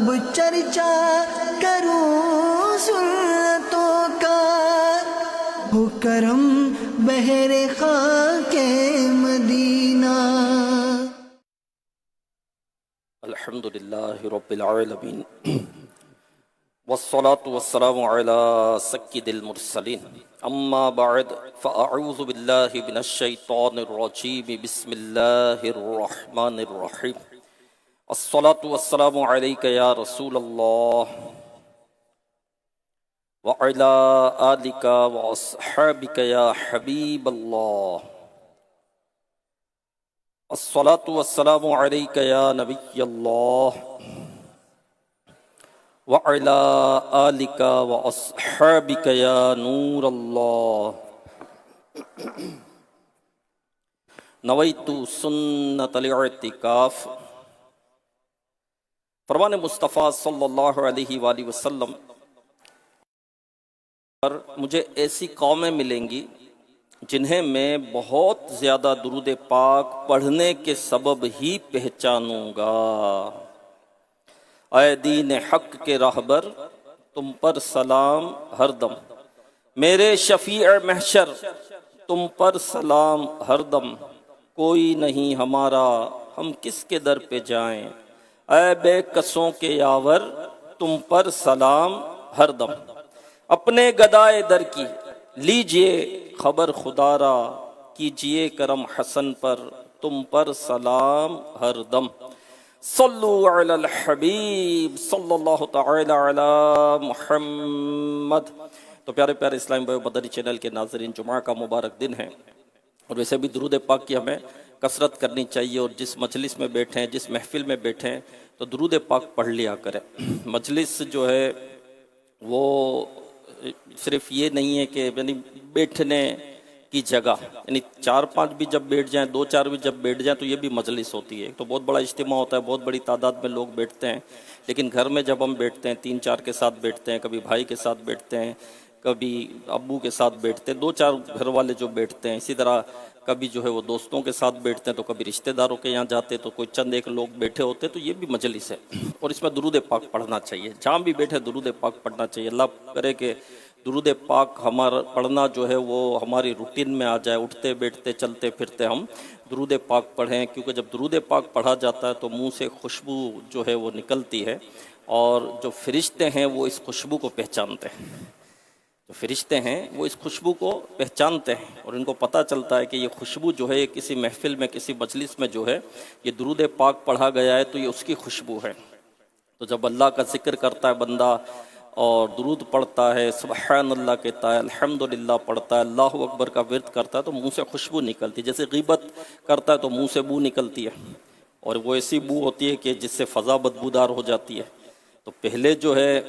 خوب چرچا کروں سنتوں کا، ہو کرم بہر خاک مدینہ۔ الحمد للہ رب العالمین والصلاة والسلام على سید المرسلین، اما بعد فاعوذ باللہ من الشیطان الرجیم، بسم اللہ الرحمن الرحیم۔ الصلاة والسلام علیک یا رسول اللہ وعلی آلک واصحابک یا حبیب اللہ۔ الصلاة والسلام علیک یا نبی اللہ وعلی آلک واصحابک یا نور اللہ۔ نویت سنت الاعتکاف۔ فرمان مصطفیٰ صلی اللہ علیہ وآلہ وسلم پر مجھے ایسی قومیں ملیں گی جنہیں میں بہت زیادہ درود پاک پڑھنے کے سبب ہی پہچانوں گا۔ اے دین حق کے راہبر، تم پر سلام ہر دم، میرے شفیع محشر تم پر سلام ہر دم، کوئی نہیں ہمارا ہم کس کے در پہ جائیں، اے بے کسوں کے یاور تم پر سلام ہر دم۔ اپنے گدائے در کی لیجئے خبر خدا را، کیجئے کرم حسن پر تم پر سلام ہر دم۔ صلو علی الحبیب صلی اللہ تعالی علی محمد۔ تو پیارے پیارے اسلامی بھائیو، مدنی چینل کے ناظرین، جمعہ کا مبارک دن ہے، اور ویسے بھی درود پاک کی ہمیں کثرت کرنی چاہیے، اور جس مجلس میں بیٹھیں، جس محفل میں بیٹھیں تو درود پاک پڑھ لیا کریں۔ مجلس جو ہے وہ صرف یہ نہیں ہے کہ یعنی بیٹھنے کی جگہ، یعنی 4-5 بھی جب بیٹھ جائیں، 2-4 بھی جب بیٹھ جائیں تو یہ بھی مجلس ہوتی ہے۔ تو بہت بڑا اجتماع ہوتا ہے، بہت بڑی تعداد میں لوگ بیٹھتے ہیں، لیکن گھر میں جب ہم بیٹھتے ہیں 3-4 کے ساتھ بیٹھتے ہیں، کبھی بھائی کے ساتھ بیٹھتے ہیں، کبھی ابو کے ساتھ بیٹھتے ہیں، 2-4 گھر والے جو بیٹھتے ہیں، اسی طرح کبھی جو ہے وہ دوستوں کے ساتھ بیٹھتے ہیں، تو کبھی رشتہ داروں کے یہاں جاتے ہیں تو کوئی چند ایک لوگ بیٹھے ہوتے ہیں، تو یہ بھی مجلس ہے، اور اس میں درود پاک پڑھنا چاہیے۔ جہاں بھی بیٹھے درود پاک پڑھنا چاہیے۔ اللہ کرے کہ درود پاک ہمارا پڑھنا جو ہے وہ ہماری روٹین میں آ جائے، اٹھتے بیٹھتے چلتے پھرتے ہم درود پاک پڑھیں، کیونکہ جب درود پاک پڑھا جاتا ہے تو منہ سے خوشبو جو ہے وہ نکلتی ہے، اور جو فرشتے ہیں وہ اس خوشبو کو پہچانتے ہیں، جو فرشتے ہیں وہ اس خوشبو کو پہچانتے ہیں، اور ان کو پتہ چلتا ہے کہ یہ خوشبو جو ہے یہ کسی محفل میں، کسی مجلس میں جو ہے یہ درود پاک پڑھا گیا ہے تو یہ اس کی خوشبو ہے۔ تو جب اللہ کا ذکر کرتا ہے بندہ اور درود پڑھتا ہے، سبحان اللہ کہتا ہے، الحمدللہ پڑھتا ہے، اللہ اکبر کا ورد کرتا ہے، تو منہ سے خوشبو نکلتی ہے۔ جیسے غیبت کرتا ہے تو منہ سے بو نکلتی ہے، اور وہ ایسی بو ہوتی ہے کہ جس سے فضا بدبودار ہو جاتی ہے۔ تو پہلے جو ہے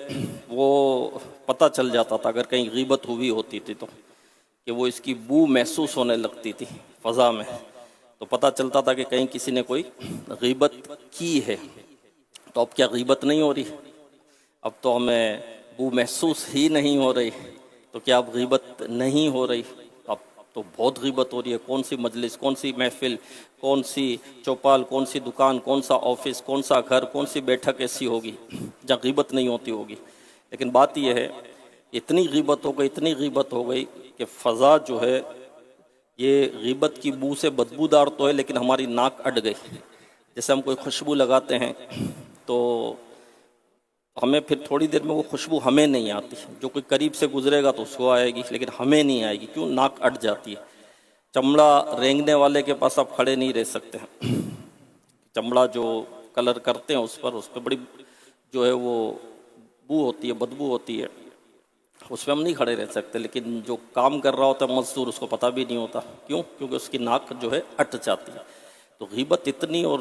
وہ پتہ چل جاتا تھا اگر کہیں غیبت ہوئی ہوتی تھی تو، کہ وہ اس کی بو محسوس ہونے لگتی تھی فضا میں، تو پتہ چلتا تھا کہ کہیں کسی نے کوئی غیبت کی ہے۔ تو اب کیا غیبت نہیں ہو رہی؟ اب تو ہمیں بو محسوس ہی نہیں ہو رہی، تو کیا اب غیبت نہیں ہو رہی؟ اب تو بہت غیبت ہو رہی ہے۔ کون سی مجلس، کون سی محفل، کون سی چوپال، کون سی دکان، کون سا آفس، کون سا گھر، کون سی بیٹھک ایسی ہوگی جہاں غیبت نہیں ہوتی ہوگی؟ لیکن بات یہ ہے، اتنی غیبت ہو گئی، اتنی غیبت ہو گئی کہ فضا جو ہے یہ غیبت کی بو سے بدبودار تو ہے، لیکن ہماری ناک اٹ گئی۔ جیسے ہم کوئی خوشبو لگاتے ہیں تو ہمیں پھر تھوڑی دیر میں وہ خوشبو ہمیں نہیں آتی، جو کوئی قریب سے گزرے گا تو اس کو آئے گی، لیکن ہمیں نہیں آئے گی۔ کیوں؟ ناک اٹ جاتی ہے۔ چمڑا رینگنے والے کے پاس آپ کھڑے نہیں رہ سکتے ہیں۔ چمڑا جو کلر کرتے ہیں اس پہ بڑی جو ہے وہ بو ہوتی ہے، بدبو ہوتی ہے، اس پہ ہم نہیں کھڑے رہ سکتے۔ لیکن جو کام کر رہا ہوتا ہے مزدور، اس کو پتہ بھی نہیں ہوتا۔ کیوں؟ کیونکہ اس کی ناک جو ہے اٹ جاتی ہے۔ تو غیبت اتنی اور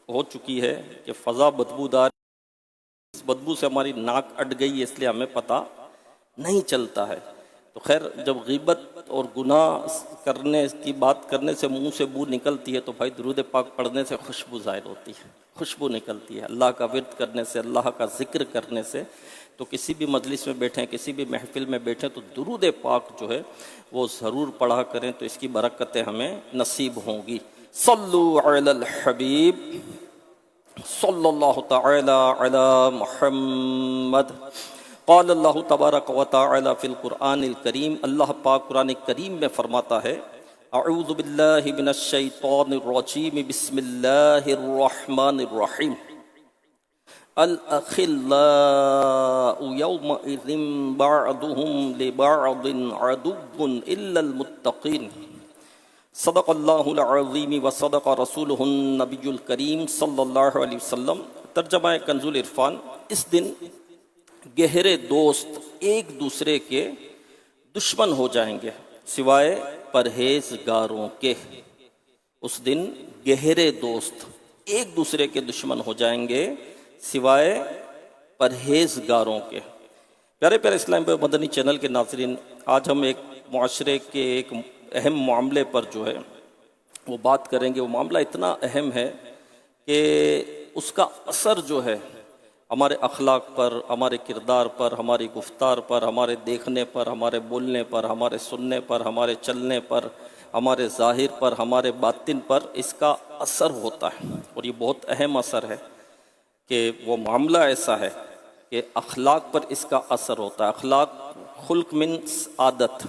ہو چکی ہے کہ فضا بدبودار، اس بدبو سے ہماری ناک اٹ گئی ہے، اس لیے ہمیں پتہ نہیں چلتا ہے۔ تو خیر، جب غیبت اور گناہ کرنے کی بات کرنے سے منہ سے بو نکلتی ہے تو بھائی درود پاک پڑھنے سے خوشبو ظاہر ہوتی ہے، خوشبو نکلتی ہے۔ اللہ کا ورد کرنے سے، اللہ کا ذکر کرنے سے، تو کسی بھی مجلس میں بیٹھیں، کسی بھی محفل میں بیٹھیں تو درود پاک جو ہے وہ ضرور پڑھا کریں، تو اس کی برکتیں ہمیں نصیب ہوں گی۔ صلو علی الحبیب صلی اللہ تعالی علی محمد۔ قال اللہ تبارک و تعالی فی القرآن الکریم، اللہ پاک قرآن کریم میں فرماتا ہے، اعوذ باللہ من الشیطان الرجیم، بسم اللہ الرحمن الرحیم، الاخلاء یومئذ بعضهم لبعض عدو الا المتقین۔ صدق اللہ العظیم و صدق رسولہ النبی الکریم صلی اللہ علیہ وسلم۔ ترجمہ کنز العرفان، اس دن گہرے دوست ایک دوسرے کے دشمن ہو جائیں گے سوائے پرہیزگاروں کے۔ اس دن گہرے دوست ایک دوسرے کے دشمن ہو جائیں گے سوائے پرہیزگاروں کے۔ پیارے پیارے اسلام مدنی چینل کے ناظرین، آج ہم ایک معاشرے کے ایک اہم معاملے پر جو ہے وہ بات کریں گے۔ وہ معاملہ اتنا اہم ہے کہ اس کا اثر جو ہے ہمارے اخلاق پر، ہمارے کردار پر، ہماری گفتار پر، ہمارے دیکھنے پر، ہمارے بولنے پر، ہمارے سننے پر، ہمارے چلنے پر، ہمارے ظاہر پر، ہمارے باطن پر اس کا اثر ہوتا ہے۔ اور یہ بہت اہم اثر ہے کہ وہ معاملہ ایسا ہے کہ اخلاق پر اس کا اثر ہوتا ہے۔ اخلاق، خلق منس عادت،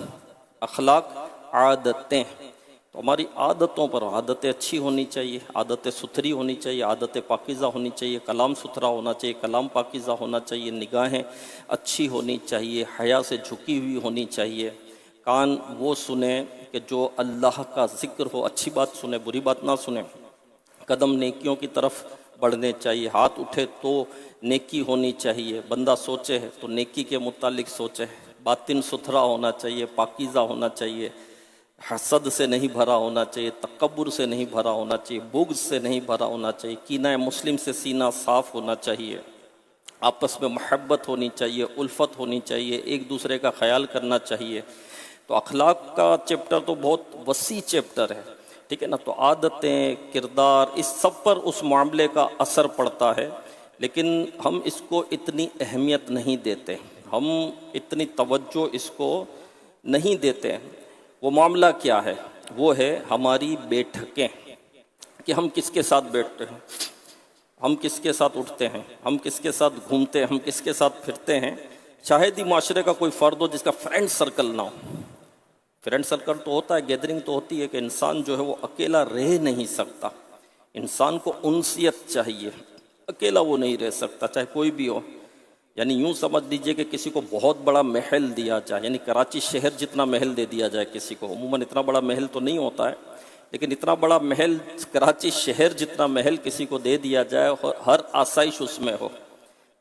اخلاق عادتیں، تو ہماری عادتوں پر، عادتیں اچھی ہونی چاہیے، عادتیں ستھری ہونی چاہیے، عادتیں پاکیزہ ہونی چاہیے، کلام ستھرا ہونا چاہیے، کلام پاکیزہ ہونا چاہیے، نگاہیں اچھی ہونی چاہیے، حیا سے جھکی ہوئی ہونی چاہیے، کان وہ سنیں کہ جو اللہ کا ذکر ہو، اچھی بات سنیں، بری بات نہ سنیں، قدم نیکیوں کی طرف بڑھنے چاہیے، ہاتھ اٹھے تو نیکی ہونی چاہیے، بندہ سوچے تو نیکی کے متعلق سوچے، باطن ستھرا ہونا چاہیے، پاکیزہ ہونا چاہیے، حسد سے نہیں بھرا ہونا چاہیے، تکبر سے نہیں بھرا ہونا چاہیے، بغض سے نہیں بھرا ہونا چاہیے، کینہ مسلم سے سینہ صاف ہونا چاہیے، آپس میں محبت ہونی چاہیے، الفت ہونی چاہیے، ایک دوسرے کا خیال کرنا چاہیے۔ تو اخلاق کا چیپٹر تو بہت وسیع چیپٹر ہے، ٹھیک ہے نا۔ تو عادتیں، کردار، اس سب پر اس معاملے کا اثر پڑتا ہے، لیکن ہم اس کو اتنی اہمیت نہیں دیتے، ہم اتنی توجہ اس کو نہیں دیتے۔ وہ معاملہ کیا ہے؟ وہ ہے ہماری بیٹھکیں، کہ ہم کس کے ساتھ بیٹھتے ہیں، ہم کس کے ساتھ اٹھتے ہیں، ہم کس کے ساتھ گھومتے ہیں، ہم کس کے ساتھ پھرتے ہیں۔ شاید ہی معاشرے کا کوئی فرد ہو جس کا فرینڈ سرکل نہ ہو۔ فرینڈ سرکل تو ہوتا ہے، گیدرنگ تو ہوتی ہے، کہ انسان جو ہے وہ اکیلا رہ نہیں سکتا، انسان کو انسیت چاہیے، اکیلا وہ نہیں رہ سکتا، چاہے کوئی بھی ہو۔ یعنی یوں سمجھ لیجئے کہ کسی کو بہت بڑا محل دیا جائے، یعنی کراچی شہر جتنا محل دے دیا جائے کسی کو، عموماً اتنا بڑا محل تو نہیں ہوتا ہے، لیکن اتنا بڑا محل، کراچی شہر جتنا محل کسی کو دے دیا جائے، اور ہر آسائش اس میں ہو،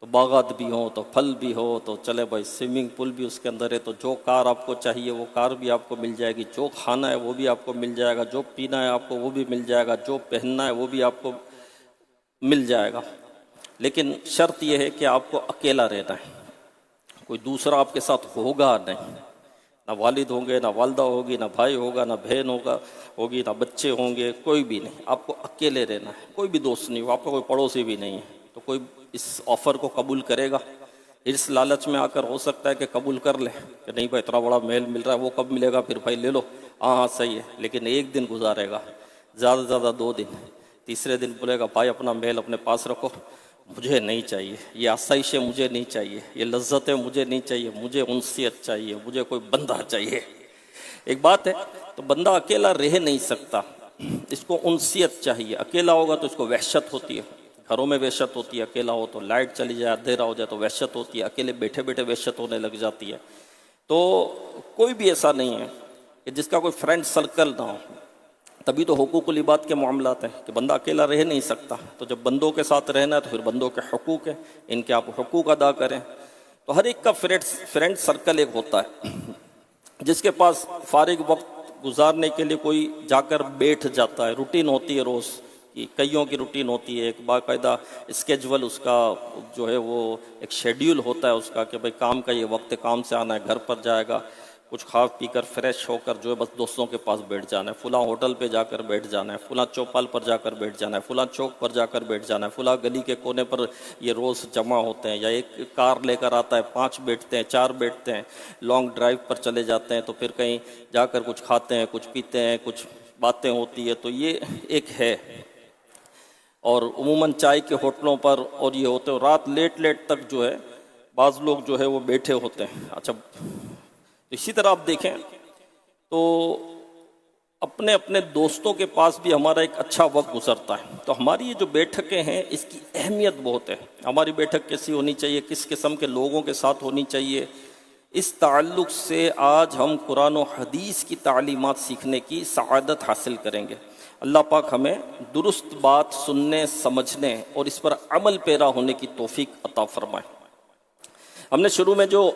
تو باغات بھی ہوں، تو پھل بھی ہو، تو چلے بھائی سوئمنگ پول بھی اس کے اندر ہے، تو جو کار آپ کو چاہیے وہ کار بھی آپ کو مل جائے گی، جو کھانا ہے وہ بھی آپ کو مل جائے گا، جو پینا ہے آپ کو وہ بھی مل جائے گا، جو پہننا ہے وہ بھی آپ کو مل جائے گا۔ لیکن شرط یہ ہے کہ آپ کو اکیلا رہنا ہے، کوئی دوسرا آپ کے ساتھ ہوگا نہیں، نہ والد ہوں گے، نہ والدہ ہوگی، نہ بھائی ہوگا، نہ بہن ہوگی، نہ بچے ہوں گے، کوئی بھی نہیں، آپ کو اکیلے رہنا ہے، کوئی بھی دوست نہیں ہو، آپ کا کوئی پڑوسی بھی نہیں ہے، تو کوئی اس آفر کو قبول کرے گا؟ اس لالچ میں آ کر ہو سکتا ہے کہ قبول کر لے کہ نہیں بھائی اتنا بڑا محل مل رہا ہے، وہ کب ملے گا، پھر بھائی لے لو، ہاں صحیح ہے، لیکن ایک دن گزارے گا، زیادہ سے زیادہ 2 دن، تیسرے دن بولے گا بھائی اپنا محل اپنے پاس رکھو، مجھے نہیں چاہیے، یہ آسائشیں مجھے نہیں چاہیے، یہ لذتیں مجھے نہیں چاہیے، مجھے انسیت چاہیے، مجھے کوئی بندہ چاہیے۔ ایک بات ہے، تو بندہ اکیلا رہ نہیں سکتا، اس کو انسیت چاہیے، اکیلا ہوگا تو اس کو وحشت ہوتی ہے، گھروں میں وحشت ہوتی ہے، اکیلا ہو تو لائٹ چلی جائے، اندھیرا ہو جائے تو وحشت ہوتی ہے، اکیلے بیٹھے بیٹھے وحشت ہونے لگ جاتی ہے۔ تو کوئی بھی ایسا نہیں ہے کہ جس کا کوئی فرینڈ سرکل نہ ہو، تبھی تو حقوق العباد کے معاملات ہیں کہ بندہ اکیلا رہ نہیں سکتا، تو جب بندوں کے ساتھ رہنا ہے تو پھر بندوں کے حقوق ہیں، ان کے آپ حقوق ادا کریں۔ تو ہر ایک کا فرینڈ سرکل ایک ہوتا ہے، جس کے پاس فارغ وقت گزارنے کے لیے کوئی جا کر بیٹھ جاتا ہے، روٹین ہوتی ہے روز کی، کئیوں کی روٹین ہوتی ہے، ایک باقاعدہ اسکیجول اس کا جو ہے وہ ایک شیڈیول ہوتا ہے اس کا، کہ بھئی کام کا یہ وقت ہے، کام سے آنا ہے، گھر پر جائے گا، کچھ کھا پی کر فریش ہو کر جو ہے بس دوستوں کے پاس بیٹھ جانا ہے، فلاں ہوٹل پہ جا کر بیٹھ جانا ہے، فلاں چوپال پر جا کر بیٹھ جانا ہے، فلاں چوک پر جا کر بیٹھ جانا ہے، فلاں گلی کے کونے پر یہ روز جمع ہوتے ہیں، یا ایک کار لے کر آتا ہے، 5 بیٹھتے ہیں، 4 بیٹھتے ہیں، لانگ ڈرائیو پر چلے جاتے ہیں، تو پھر کہیں جا کر کچھ کھاتے ہیں، کچھ پیتے ہیں، کچھ باتیں ہوتی ہے، تو یہ ایک ہے۔ اور عموماً چائے کے ہوٹلوں پر اور یہ ہوتے ہیں رات لیٹ تک جو ہے بعض لوگ جو ہے وہ بیٹھے ہوتے ہیں. اچھا اسی طرح آپ دیکھیں تو اپنے اپنے دوستوں کے پاس بھی ہمارا ایک اچھا وقت گزرتا ہے. تو ہماری یہ جو بیٹھکیں ہیں اس کی اہمیت بہت ہے. ہماری بیٹھک کیسی ہونی چاہیے, کس قسم کے لوگوں کے ساتھ ہونی چاہیے, اس تعلق سے آج ہم قرآن و حدیث کی تعلیمات سیکھنے کی سعادت حاصل کریں گے. اللہ پاک ہمیں درست بات سننے, سمجھنے اور اس پر عمل پیرا ہونے کی توفیق عطا فرمائے. ہم نے شروع میں جو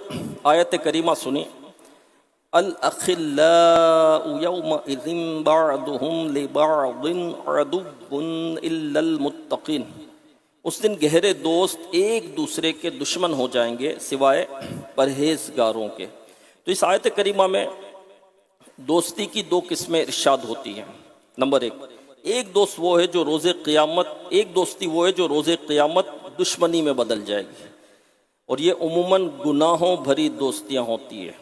آیت کریمہ سنی, الْأَخِلَّاءُ يَوْمَئِذٍ بَعْضُهُمْ لِبَعْضٍ عَدُوٌّ إِلَّا الْمُتَّقِينَ, اس دن گہرے دوست ایک دوسرے کے دشمن ہو جائیں گے سوائے پرہیزگاروں کے. تو اس آیت کریمہ میں دوستی کی دو قسمیں ارشاد ہوتی ہیں. نمبر ایک دوست وہ ہے جو روز قیامت, ایک دوستی وہ ہے جو روز قیامت دشمنی میں بدل جائے گی, اور یہ عموماً گناہوں بھری دوستیاں ہوتی ہیں.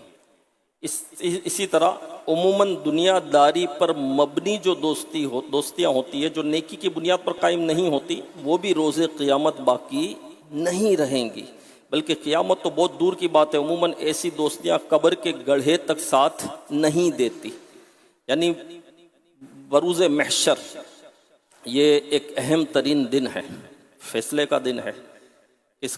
اسی طرح عموماً دنیا داری پر مبنی جو دوستیاں ہوتی ہے, جو نیکی کی بنیاد پر قائم نہیں ہوتی, وہ بھی روز قیامت باقی نہیں رہیں گی. بلکہ قیامت تو بہت دور کی بات ہے, عموماً ایسی دوستیاں قبر کے گڑھے تک ساتھ نہیں دیتی. یعنی بروز محشر یہ ایک اہم ترین دن ہے, فیصلے کا دن ہے. کس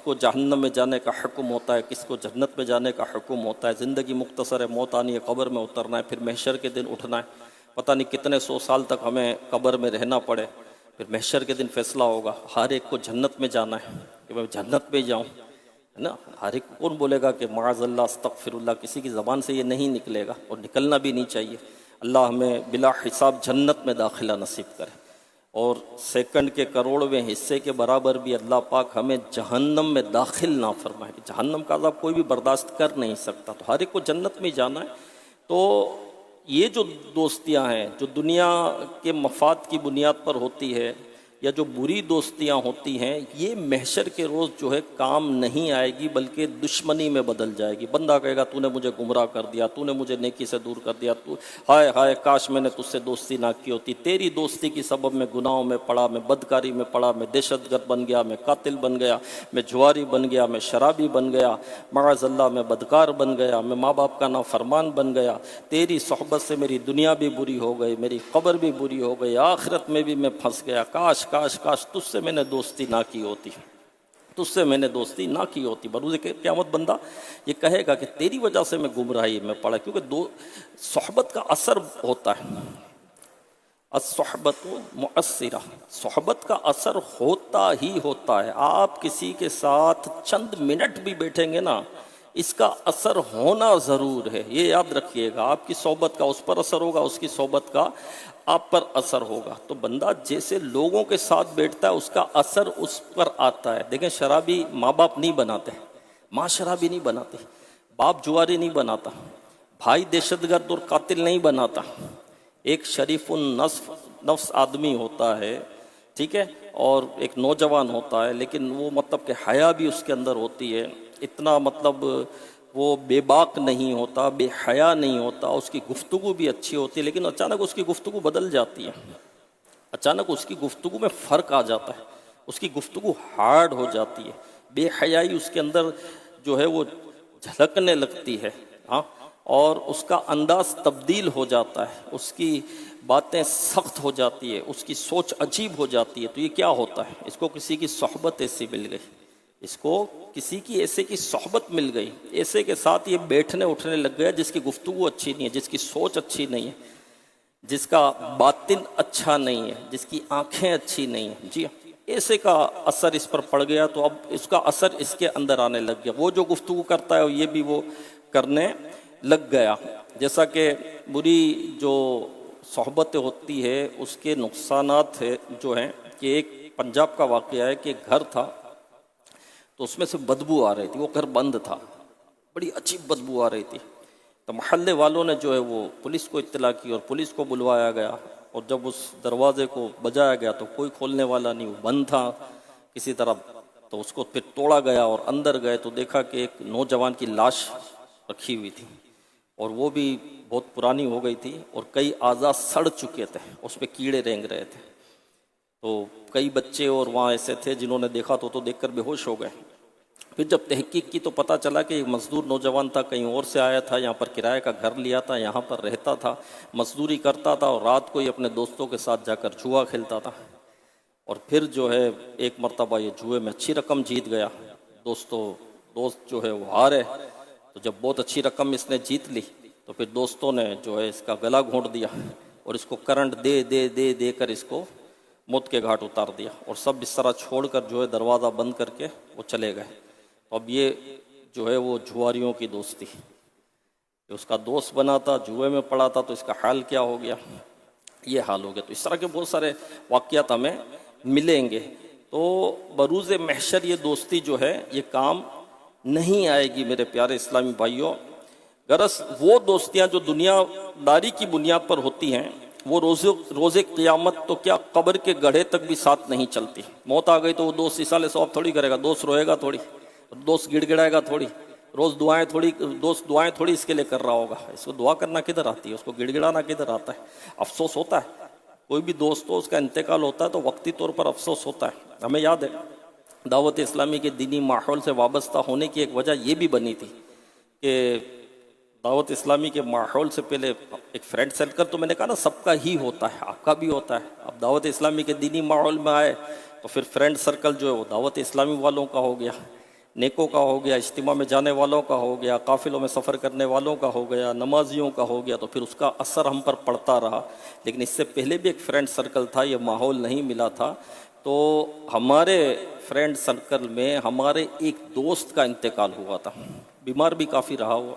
کو جہنم میں جانے کا حکم ہوتا ہے, کس کو جنت میں جانے کا حکم ہوتا ہے. زندگی مختصر ہے, موت آنی ہے, قبر میں اترنا ہے, پھر محشر کے دن اٹھنا ہے. پتہ نہیں کتنے 100 سال تک ہمیں قبر میں رہنا پڑے, پھر محشر کے دن فیصلہ ہوگا. ہر ایک کو جنت میں جانا ہے کہ میں جنت میں جاؤں, ہے نا. ہر ایک کون بولے گا کہ معاذ اللہ استغفر اللہ, کسی کی زبان سے یہ نہیں نکلے گا اور نکلنا بھی نہیں چاہیے. اللہ ہمیں بلا حساب جنت میں داخلہ نصیب کرے, اور سیکنڈ کے کروڑویں حصے کے برابر بھی اللہ پاک ہمیں جہنم میں داخل نہ فرمائے. جہنم کا عذاب کوئی بھی برداشت کر نہیں سکتا, تو ہر ایک کو جنت میں جانا ہے. تو یہ جو دوستیاں ہیں جو دنیا کے مفاد کی بنیاد پر ہوتی ہے, یا جو بری دوستیاں ہوتی ہیں, یہ محشر کے روز جو ہے کام نہیں آئے گی بلکہ دشمنی میں بدل جائے گی. بندہ کہے گا تو نے مجھے گمراہ کر دیا, تو نے مجھے نیکی سے دور کر دیا, تو ہائے ہائے کاش میں نے تجھ سے دوستی نہ کی ہوتی. تیری دوستی کی سبب میں گناہوں میں پڑا, میں بدکاری میں پڑا, میں دہشت گرد بن گیا, میں قاتل بن گیا, میں جواری بن گیا, میں شرابی بن گیا, معاذ اللہ میں بدکار بن گیا, میں ماں باپ کا نافرمان بن گیا. تیری صحبت سے میری دنیا بھی بری ہو گئی, میری قبر بھی بری ہو گئی, آخرت میں بھی میں پھنس گیا. کاش کاش کاش تجھ سے میں نے دوستی نہ کی ہوتی, تجھ سے میں نے دوستی نہ کی ہوتی. بروز قیامت بندہ یہ کہے گا کہ تیری وجہ سے میں گمراہی میں پڑا, کیونکہ صحبت کا اثر ہوتا ہے. الصحبت مؤثرہ, صحبت کا اثر ہوتا ہی ہوتا ہے. آپ کسی کے ساتھ چند منٹ بھی بیٹھیں گے نا, اس کا اثر ہونا ضرور ہے, یہ یاد رکھیے گا. آپ کی صحبت کا اس پر اثر ہوگا, اس کی صحبت کا آپ پر اثر ہوگا. تو بندہ جیسے لوگوں کے ساتھ بیٹھتا ہے اس کا اثر اس پر آتا ہے. دیکھیں شرابی ماں باپ نہیں بناتے, ماں شرابی نہیں بناتی, باپ جواری نہیں بناتا, بھائی دہشت گرد اور قاتل نہیں بناتا. ایک شریف النفس آدمی ہوتا ہے, ٹھیک ہے, اور ایک نوجوان ہوتا ہے, لیکن وہ مطلب کہ حیا بھی اس کے اندر ہوتی ہے. اتنا مطلب وہ بے باک نہیں ہوتا, بے حیا نہیں ہوتا, اس کی گفتگو بھی اچھی ہوتی ہے, لیکن اچانک اس کی گفتگو بدل جاتی ہے. اچانک اس کی گفتگو میں فرق آ جاتا ہے, اس کی گفتگو ہارڈ ہو جاتی ہے, بے حیائی اس کے اندر جو ہے وہ جھلکنے لگتی ہے, ہاں, اور اس کا انداز تبدیل ہو جاتا ہے, اس کی باتیں سخت ہو جاتی ہے, اس کی سوچ عجیب ہو جاتی ہے. تو یہ کیا ہوتا ہے, اس کو کسی کی صحبت ایسی مل گئی, اس کو کسی کی ایسے کی صحبت مل گئی, ایسے کے ساتھ یہ بیٹھنے اٹھنے لگ گیا جس کی گفتگو اچھی نہیں ہے, جس کی سوچ اچھی نہیں ہے, جس کا باطن اچھا نہیں ہے, جس کی آنکھیں اچھی نہیں ہیں. جی ایسے کا اثر اس پر پڑ گیا, تو اب اس کا اثر اس کے اندر آنے لگ گیا. وہ جو گفتگو کرتا ہے یہ بھی وہ کرنے لگ گیا. جیسا کہ بری جو صحبت ہوتی ہے اس کے نقصانات جو ہیں, کہ ایک پنجاب کا واقعہ ہے کہ ایک گھر تھا, تو اس میں سے بدبو آ رہی تھی. وہ گھر بند تھا, بڑی عجیب بدبو آ رہی تھی. تو محلے والوں نے جو ہے وہ پولیس کو اطلاع کی, اور پولیس کو بلوایا گیا, اور جب اس دروازے کو بجایا گیا تو کوئی کھولنے والا نہیں, وہ بند تھا کسی طرح. تو اس کو پھر توڑا گیا اور اندر گئے تو دیکھا کہ ایک نوجوان کی لاش رکھی ہوئی تھی, اور وہ بھی بہت پرانی ہو گئی تھی, اور کئی اعضاء سڑ چکے تھے, اس پہ کیڑے رینگ رہے تھے. تو کئی بچے اور وہاں ایسے تھے جنہوں نے دیکھا تو دیکھ کر بے ہوش ہو گئے۔ پھر جب تحقیق کی تو پتہ چلا کہ ایک مزدور نوجوان تھا، کہیں اور سے آیا تھا، یہاں پر کرایہ کا گھر لیا تھا، یہاں پر رہتا تھا، مزدوری کرتا تھا، اور رات کو ہی اپنے دوستوں کے ساتھ جا کر جوا کھیلتا تھا۔ اور پھر جو ہے ایک مرتبہ یہ جوئے میں اچھی رقم جیت گیا، دوست جو ہے وہ ہارے، تو جب بہت اچھی رقم اس نے جیت لی تو پھر دوستوں نے جو ہے اس کا گلا گھونٹ دیا اور اس کو کرنٹ دے دے دے دے کر اس کو موت کے گھاٹ اتار دیا، اور سب اس طرح چھوڑ کر جو ہے دروازہ بند کر کے وہ چلے گئے۔ اب یہ جو ہے وہ جواریوں کی دوستی، کہ اس کا دوست بنا تھا، جوئے میں پڑا تھا، تو اس کا حال کیا ہو گیا، یہ حال ہو گیا۔ تو اس طرح کے بہت سارے واقعات ہمیں ملیں گے۔ تو بروز محشر یہ دوستی جو ہے یہ کام نہیں آئے گی میرے پیارے اسلامی بھائیوں۔ غرض وہ دوستیاں جو دنیا داری کی بنیاد پر ہوتی ہیں وہ روز قیامت تو کیا قبر کے گڑھے تک بھی ساتھ نہیں چلتی۔ موت آ گئی تو وہ دوست اصالِ ثواب تھوڑی کرے گا، دوست روئے گا تھوڑی، دوست گڑ گڑائے گا تھوڑی، دوست دعائیں تھوڑی اس کے لیے کر رہا ہوگا۔ اس کو دعا کرنا کدھر آتی ہے، اس کو گڑ گڑانا کدھر آتا ہے۔ افسوس ہوتا ہے، کوئی بھی دوست ہو اس کا انتقال ہوتا ہے تو وقتی طور پر افسوس ہوتا ہے۔ ہمیں یاد ہے دعوت اسلامی کے دینی ماحول سے وابستہ ہونے کی ایک وجہ یہ بھی بنی تھی کہ دعوت اسلامی کے ماحول سے پہلے ایک فرینڈ سرکل تو میں نے کہا نا سب کا ہی ہوتا ہے، آپ کا بھی ہوتا ہے۔ اب دعوت اسلامی کے دینی ماحول میں آئے تو پھر فرینڈ سرکل جو ہے وہ دعوت اسلامی والوں کا ہو گیا، نیکوں کا ہو گیا، اجتماع میں جانے والوں کا ہو گیا، قافلوں میں سفر کرنے والوں کا ہو گیا، نمازیوں کا ہو گیا، تو پھر اس کا اثر ہم پر پڑتا رہا۔ لیکن اس سے پہلے بھی ایک فرینڈ سرکل تھا، یہ ماحول نہیں ملا تھا۔ تو ہمارے فرینڈ سرکل میں ہمارے ایک دوست کا انتقال ہوا تھا، بیمار بھی کافی رہا ہوا،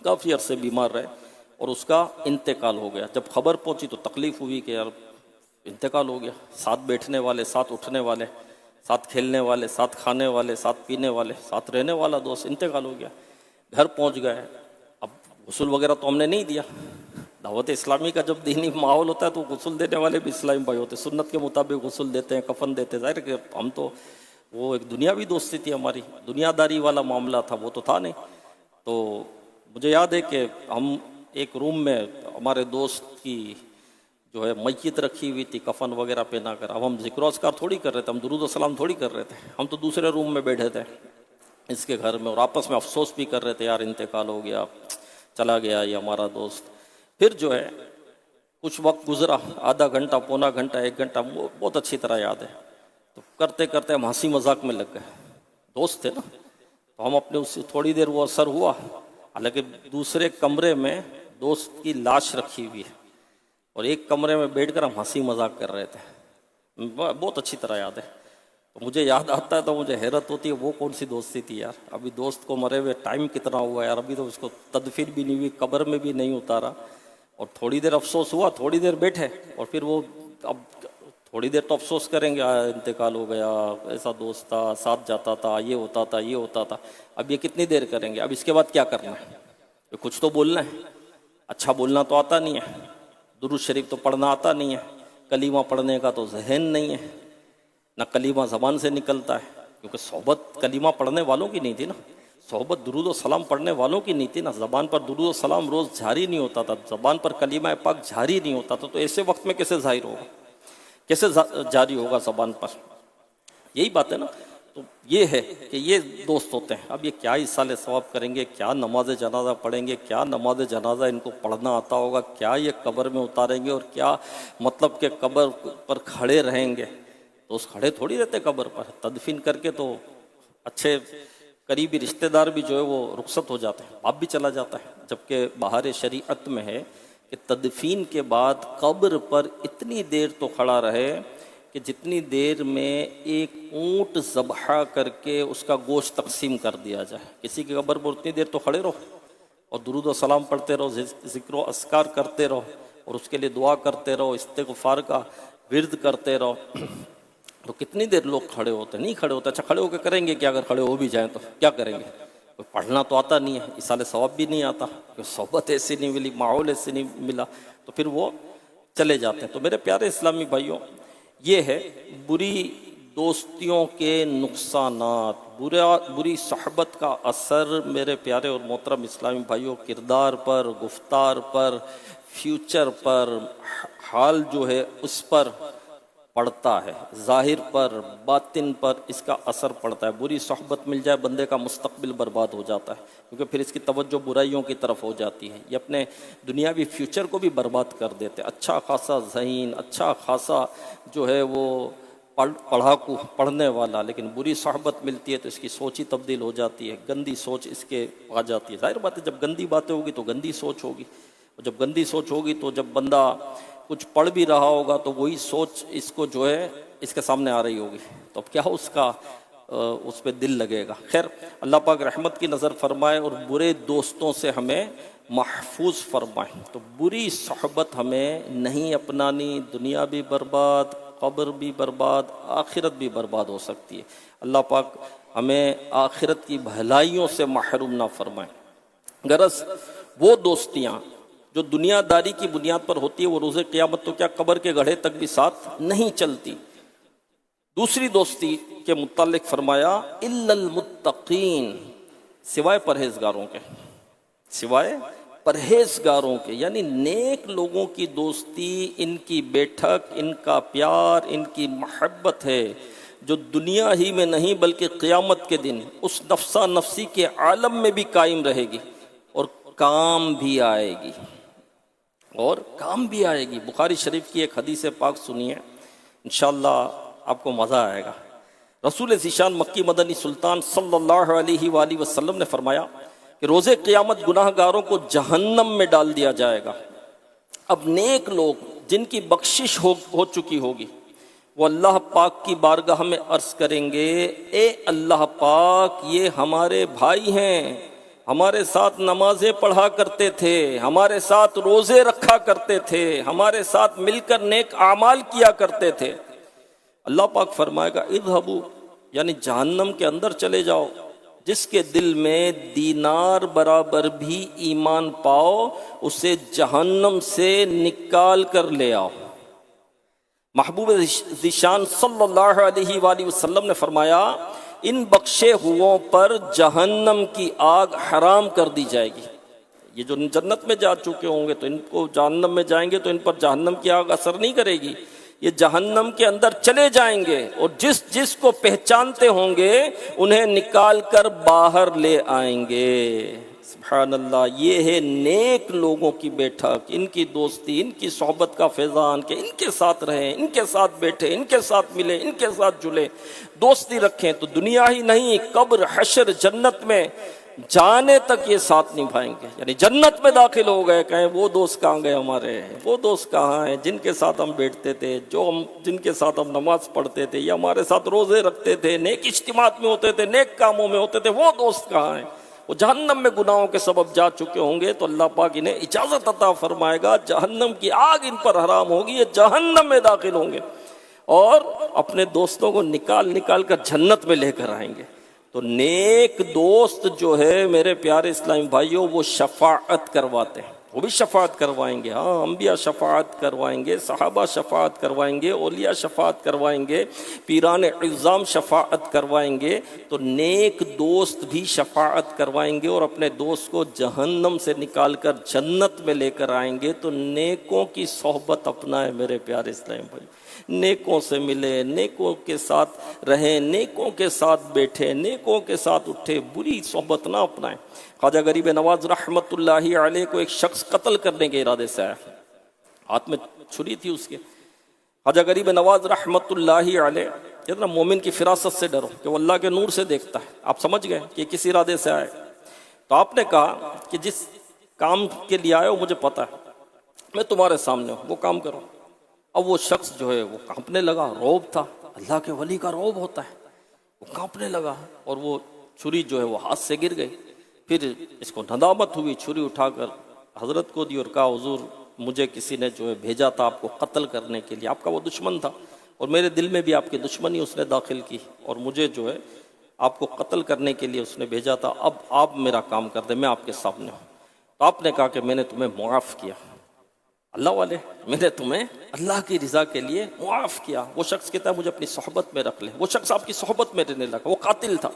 کافی عرصے بیمار رہے، اور اس کا انتقال ہو گیا۔ جب خبر پہنچی تو تکلیف ہوئی کہ یار انتقال ہو گیا، ساتھ بیٹھنے والے، ساتھ اٹھنے والے، ساتھ کھیلنے والے، ساتھ کھانے والے، ساتھ پینے والے، ساتھ رہنے والا دوست انتقال ہو گیا۔ گھر پہنچ گئے، اب غسل وغیرہ تو ہم نے نہیں دیا۔ دعوت اسلامی کا جب دینی ماحول ہوتا ہے تو غسل دینے والے بھی اسلامی بھائی ہوتے ہیں، سنت کے مطابق غسل دیتے ہیں، کفن دیتے ہیں۔ ظاہر کہ ہم تو وہ ایک دنیاوی دوستی تھی ہماری، دنیا داری والا معاملہ تھا، وہ تو تھا نہیں۔ تو مجھے یاد ہے کہ ہم ایک روم میں ہمارے دوست کی جو ہے میت رکھی ہوئی تھی کفن وغیرہ پہنا کر۔ اب ہم ذکر و اذکار تھوڑی کر رہے تھے، ہم درود و سلام تھوڑی کر رہے تھے، ہم تو دوسرے روم میں بیٹھے تھے اس کے گھر میں، اور آپس میں افسوس بھی کر رہے تھے، یار انتقال ہو گیا، چلا گیا یہ ہمارا دوست۔ پھر جو ہے کچھ وقت گزرا، آدھا گھنٹہ، پونا گھنٹہ، ایک گھنٹہ، بہت اچھی طرح یاد ہے۔ تو کرتے کرتے ہم ہنسی مذاق میں لگ گئے، دوست تھے نا، تو ہم اپنے اس سے تھوڑی دیر وہ اثر ہوا، حالانکہ دوسرے کمرے میں دوست کی لاش رکھی ہوئی ہے اور ایک کمرے میں بیٹھ کر ہم ہنسی مذاق کر رہے تھے، بہت اچھی طرح یاد ہے۔ تو مجھے یاد آتا ہے تو مجھے حیرت ہوتی ہے وہ کون سی دوستی تھی یار، ابھی دوست کو مرے ہوئے ٹائم کتنا ہوا یار، ابھی تو اس کو تدفین بھی نہیں ہوئی، قبر میں بھی نہیں اتارا، اور تھوڑی دیر افسوس ہوا، تھوڑی دیر بیٹھے، اور پھر وہ اب تھوڑی دیر تو افسوس کریں گے، انتقال ہو گیا، ایسا دوست تھا، ساتھ جاتا تھا، یہ ہوتا تھا، یہ ہوتا تھا۔ اب یہ کتنی دیر کریں گے، اب اس کے بعد کیا کرنا ہے، کچھ تو بولنا ہے۔ اچھا بولنا تو آتا نہیں ہے، درود شریف تو پڑھنا آتا نہیں ہے، کلمہ پڑھنے کا تو ذہن نہیں ہے، نہ کلمہ زبان سے نکلتا ہے، کیونکہ صحبت کلمہ پڑھنے والوں کی نہیں تھی نا، صحبت درود و سلام پڑھنے والوں کی نہیں تھی نا، زبان پر درود و سلام روز جاری نہیں ہوتا تھا، زبان پر کلمہ پاک جاری نہیں ہوتا تھا، تو ایسے وقت میں کیسے ظاہر ہوگا، کیسے جاری ہوگا زبان پر؟ یہی بات ہے نا۔ تو یہ ہے کہ یہ دوست ہوتے ہیں۔ اب یہ کیا اصالِ ثواب کریں گے، کیا نماز جنازہ پڑھیں گے، کیا نماز جنازہ ان کو پڑھنا آتا ہوگا، کیا یہ قبر میں اتاریں گے، اور کیا مطلب کہ قبر پر کھڑے رہیں گے، تو اس کھڑے تھوڑی رہتے قبر پر، تدفین کر کے تو اچھے قریبی رشتہ دار بھی جو ہے وہ رخصت ہو جاتے ہیں، باپ بھی چلا جاتا ہے، جبکہ بہار شریعت میں ہے کہ تدفین کے بعد قبر پر اتنی دیر تو کھڑا رہے کہ جتنی دیر میں ایک اونٹ ذبح کر کے اس کا گوشت تقسیم کر دیا جائے۔ کسی کی قبر پر اتنی دیر تو کھڑے رہو اور درود و سلام پڑھتے رہو، ذکر و اذکار کرتے رہو، اور اس کے لیے دعا کرتے رہو، استغفار کا ورد کرتے رہو، تو کتنی دیر لوگ کھڑے ہوتے؟ نہیں کھڑے ہوتے۔ اچھا کھڑے ہو کے کریں گے کیا؟ اگر کھڑے ہو بھی جائیں تو کیا کریں گے؟ پڑھنا تو آتا نہیں ہے، اصالِ ثواب بھی نہیں آتا، صحبت ایسی نہیں ملی، ماحول ایسی نہیں ملا، تو پھر وہ چلے جاتے ہیں۔ تو میرے پیارے اسلامی بھائیوں، یہ ہے بری دوستیوں کے نقصانات، بری صحبت کا اثر میرے پیارے اور محترم اسلامی بھائیوں کردار پر، گفتار پر، فیوچر پر، حال جو ہے اس پر پڑتا ہے، ظاہر پر باطن پر اس کا اثر پڑتا ہے۔ بری صحبت مل جائے بندے کا مستقبل برباد ہو جاتا ہے، کیونکہ پھر اس کی توجہ برائیوں کی طرف ہو جاتی ہے، یہ اپنے دنیاوی فیوچر کو بھی برباد کر دیتے۔ اچھا خاصا ذہین، اچھا خاصا جو ہے وہ پڑھاکو، پڑھنے والا، لیکن بری صحبت ملتی ہے تو اس کی سوچ ہی تبدیل ہو جاتی ہے، گندی سوچ اس کے آ جاتی ہے۔ ظاہر بات ہے جب گندی باتیں ہوگی تو گندی سوچ ہوگی، اور جب گندی سوچ ہوگی تو جب بندہ کچھ پڑھ بھی رہا ہوگا تو وہی سوچ اس کو جو ہے اس کے سامنے آ رہی ہوگی، تو اب کیا اس کا اس پہ دل لگے گا۔ خیر، اللہ پاک رحمت کی نظر فرمائے اور برے دوستوں سے ہمیں محفوظ فرمائے۔ تو بری صحبت ہمیں نہیں اپنانی، دنیا بھی برباد، قبر بھی برباد، آخرت بھی برباد ہو سکتی ہے۔ اللہ پاک ہمیں آخرت کی بھلائیوں سے محروم نہ فرمائے۔ غرض وہ دوستیاں جو دنیا داری کی بنیاد پر ہوتی ہے وہ روز قیامت تو کیا قبر کے گڑھے تک بھی ساتھ نہیں چلتی۔ دوسری دوستی کے متعلق فرمایا الا المتقین، سوائے پرہیزگاروں کے، سوائے پرہیزگاروں کے، یعنی نیک لوگوں کی دوستی، ان کی بیٹھک، ان کا پیار، ان کی محبت ہے جو دنیا ہی میں نہیں بلکہ قیامت کے دن اس نفسا نفسی کے عالم میں بھی قائم رہے گی اور کام بھی آئے گی، اور کام بھی آئے گی۔ بخاری شریف کی ایک حدیث پاک سنیے، انشاءاللہ آپ کو مزہ آئے گا۔ رسول ذیشان مکی مدنی سلطان صلی اللہ علیہ وآلہ وسلم نے فرمایا کہ روز قیامت گناہ گاروں کو جہنم میں ڈال دیا جائے گا۔ اب نیک لوگ جن کی بخشش ہو چکی ہوگی وہ اللہ پاک کی بارگاہ میں عرض کریں گے، اے اللہ پاک، یہ ہمارے بھائی ہیں، ہمارے ساتھ نمازیں پڑھا کرتے تھے، ہمارے ساتھ روزے رکھا کرتے تھے، ہمارے ساتھ مل کر نیک اعمال کیا کرتے تھے۔ اللہ پاک فرمائے گا اذهبوا، یعنی جہنم کے اندر چلے جاؤ، جس کے دل میں دینار برابر بھی ایمان پاؤ اسے جہنم سے نکال کر لے آؤ۔ محبوب ذیشان صلی اللہ علیہ وآلہ وسلم نے فرمایا ان بخشے ہووں پر جہنم کی آگ حرام کر دی جائے گی۔ یہ جو جنت میں جا چکے ہوں گے تو ان کو جہنم میں جائیں گے تو ان پر جہنم کی آگ اثر نہیں کرے گی، یہ جہنم کے اندر چلے جائیں گے اور جس جس کو پہچانتے ہوں گے انہیں نکال کر باہر لے آئیں گے۔ سبحان اللہ، یہ ہے نیک لوگوں کی بیٹھک، ان کی دوستی، ان کی صحبت کا فیضان کہ ان کے ساتھ رہیں، ان کے ساتھ بیٹھیں، ان کے ساتھ ملیں، ان کے ساتھ جلیں، دوستی رکھیں تو دنیا ہی نہیں قبر، حشر، جنت میں جانے تک یہ ساتھ نبھائیں گے۔ یعنی جنت میں داخل ہو گئے، کہیں وہ دوست کہاں گئے ہمارے، وہ دوست کہاں ہیں جن کے ساتھ ہم بیٹھتے تھے، جن کے ساتھ ہم نماز پڑھتے تھے یا ہمارے ساتھ روزے رکھتے تھے، نیک اجتماعات میں ہوتے تھے، نیک کاموں میں ہوتے تھے، وہ دوست کہاں ہیں؟ وہ جہنم میں گناہوں کے سبب جا چکے ہوں گے تو اللہ پاک انہیں اجازت عطا فرمائے گا، جہنم کی آگ ان پر حرام ہوگی، یہ جہنم میں داخل ہوں گے اور اپنے دوستوں کو نکال نکال کر جنت میں لے کر آئیں گے۔ تو نیک دوست جو ہے میرے پیارے اسلامی بھائیوں وہ شفاعت کرواتے ہیں، وہ بھی شفاعت کروائیں گے۔ ہاں، انبیاء شفاعت کروائیں گے، صحابہ شفاعت کروائیں گے، اولیاء شفاعت کروائیں گے، پیران اعظام شفاعت کروائیں گے، تو نیک دوست بھی شفاعت کروائیں گے اور اپنے دوست کو جہنم سے نکال کر جنت میں لے کر آئیں گے۔ تو نیکوں کی صحبت اپنائیں میرے پیارے اسلامی بھائی، نیکوں سے ملیں، نیکوں کے ساتھ رہیں، نیکوں کے ساتھ بیٹھیں، نیکوں کے ساتھ اٹھے، بری صحبت نہ اپنائیں۔ خواجہ غریب نواز رحمت اللہ علیہ کو ایک شخص قتل کرنے کے ارادے سے آیا، ہاتھ میں چھری تھی اس کے۔ خواجہ غریب نواز رحمت اللہ علیہ، جتنا مومن کی فراست سے ڈرو کہ وہ اللہ کے نور سے دیکھتا ہے، آپ سمجھ گئے کہ کس ارادے سے آئے، تو آپ نے کہا کہ جس کام کے لیے آئے ہو مجھے پتا ہے، میں تمہارے سامنے ہوں، وہ کام کرو۔ اب وہ شخص جو ہے وہ کانپنے لگا، رعب تھا، اللہ کے ولی کا رعب ہوتا ہے، وہ کانپنے لگا اور وہ چھری جو ہے وہ ہاتھ سے گر گئی۔ پھر اس کو ندامت ہوئی، چھری اٹھا کر حضرت کو دی اور کہا حضور مجھے کسی نے جو ہے بھیجا تھا آپ کو قتل کرنے کے لیے، آپ کا وہ دشمن تھا اور میرے دل میں بھی آپ کی دشمنی اس نے داخل کی اور مجھے جو ہے آپ کو قتل کرنے کے لیے اس نے بھیجا تھا، اب آپ میرا کام کر دیں، میں آپ کے سامنے ہوں۔ تو آپ نے کہا کہ میں نے تمہیں معاف کیا، اللہ والے، میں نے تمہیں اللہ کی رضا کے لیے معاف کیا۔ وہ شخص کہتا ہے مجھے اپنی صحبت میں رکھ لے، وہ شخص آپ کی صحبت میں رہنے لگا، وہ قاتل تھا،